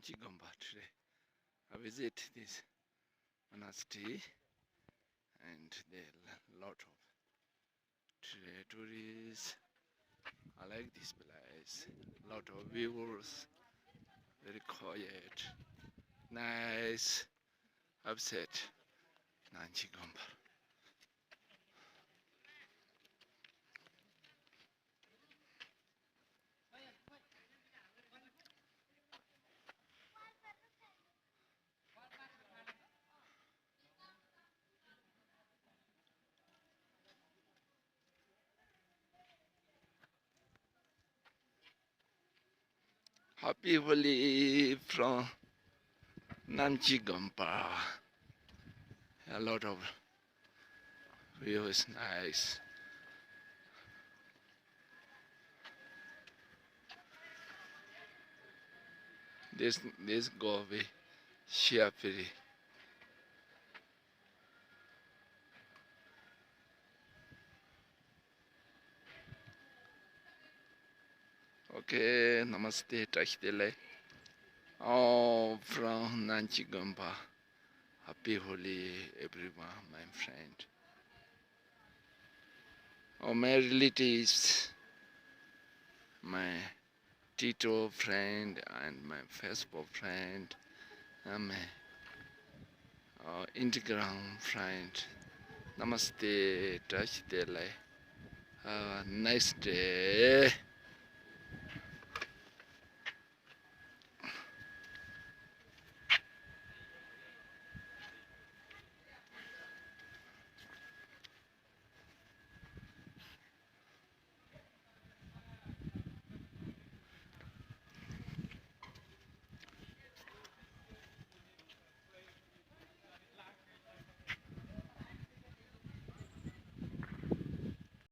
Nanjigamba today. I visit this monastery and there are a lot of tourists. I like this place. Lot of viewers. Very quiet. Nice. Upset. Nanjigamba. Happy Holi from Nanjigamba. A lot of views, nice. This go away, Shiapiri. Okay, namaste, Tachdele. Oh, from Nanjigamba. Happy Holi, everyone, my friend. Oh, my relatives, my Tito friend and my Facebook friend, and my Instagram friend. Namaste, Tachdele. Have a nice day.